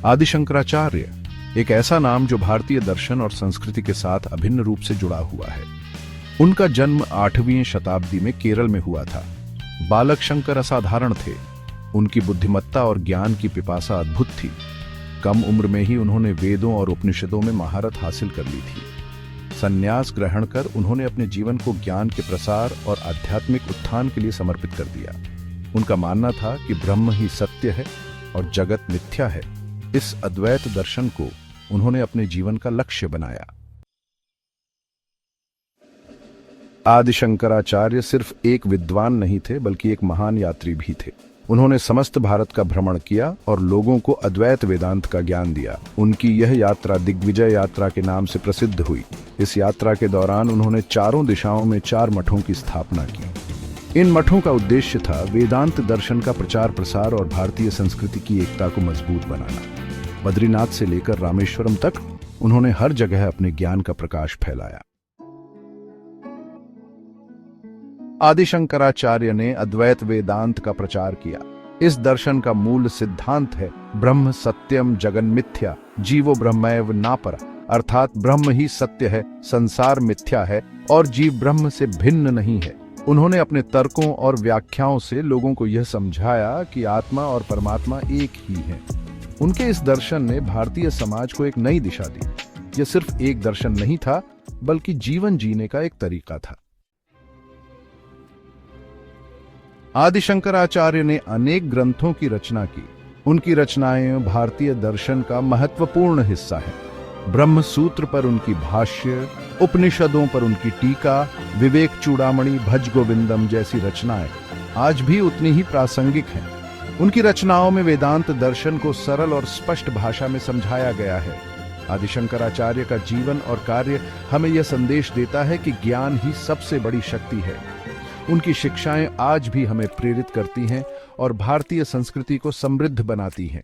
आदि शंकराचार्य एक ऐसा नाम जो भारतीय दर्शन और संस्कृति के साथ अभिन्न रूप से जुड़ा हुआ है। उनका जन्म 8वीं शताब्दी में केरल में हुआ था। बालक शंकर असाधारण थे। उनकी बुद्धिमत्ता और ज्ञान की पिपासा अद्भुत थी। कम उम्र में ही उन्होंने वेदों और उपनिषदों में महारत हासिल कर ली थी। संन्यास ग्रहण कर उन्होंने अपने जीवन को ज्ञान के प्रसार और आध्यात्मिक उत्थान के लिए समर्पित कर दिया। उनका मानना था कि ब्रह्म ही सत्य है और जगत मिथ्या है। इस अद्वैत दर्शन को उन्होंने अपने जीवन का लक्ष्य बनाया। आदि शंकराचार्य सिर्फ एक विद्वान नहीं थे, बल्कि एक महान यात्री भी थे। उन्होंने समस्त भारत का भ्रमण किया और लोगों को अद्वैत वेदांत का ज्ञान दिया। उनकी यह यात्रा दिग्विजय यात्रा के नाम से प्रसिद्ध हुई। इस यात्रा के दौरान उन्होंने चारों दिशाओं में 4 मठों की स्थापना की। इन मठों का उद्देश्य था वेदांत दर्शन का प्रचार प्रसार और भारतीय संस्कृति की एकता को मजबूत बनाना। बद्रीनाथ से लेकर रामेश्वरम तक उन्होंने हर जगह अपने ज्ञान का प्रकाश फैलाया। आदि शंकराचार्य ने अद्वैत वेदांत का प्रचार किया। इस दर्शन का मूल सिद्धांत है ब्रह्म सत्यम जगन मिथ्या जीवो ब्रह्मैव नापरा, अर्थात ब्रह्म ही सत्य है, संसार मिथ्या है और जीव ब्रह्म से भिन्न नहीं है। उन्होंने अपने तर्कों और व्याख्याओं से लोगों को यह समझाया कि आत्मा और परमात्मा एक ही है। उनके इस दर्शन ने भारतीय समाज को एक नई दिशा दी। यह सिर्फ एक दर्शन नहीं था, बल्कि जीवन जीने का एक तरीका था। आदि शंकराचार्य ने अनेक ग्रंथों की रचना की। उनकी रचनाएं भारतीय दर्शन का महत्वपूर्ण हिस्सा है। ब्रह्म सूत्र पर उनकी भाष्य, उपनिषदों पर उनकी टीका, विवेक चूड़ामणि, भज गोविंदम जैसी रचनाएं आज भी उतनी ही प्रासंगिक हैं। उनकी रचनाओं में वेदांत दर्शन को सरल और स्पष्ट भाषा में समझाया गया है। आदि शंकराचार्य का जीवन और कार्य हमें यह संदेश देता है कि ज्ञान ही सबसे बड़ी शक्ति है। उनकी शिक्षाएं आज भी हमें प्रेरित करती हैं और भारतीय संस्कृति को समृद्ध बनाती हैं।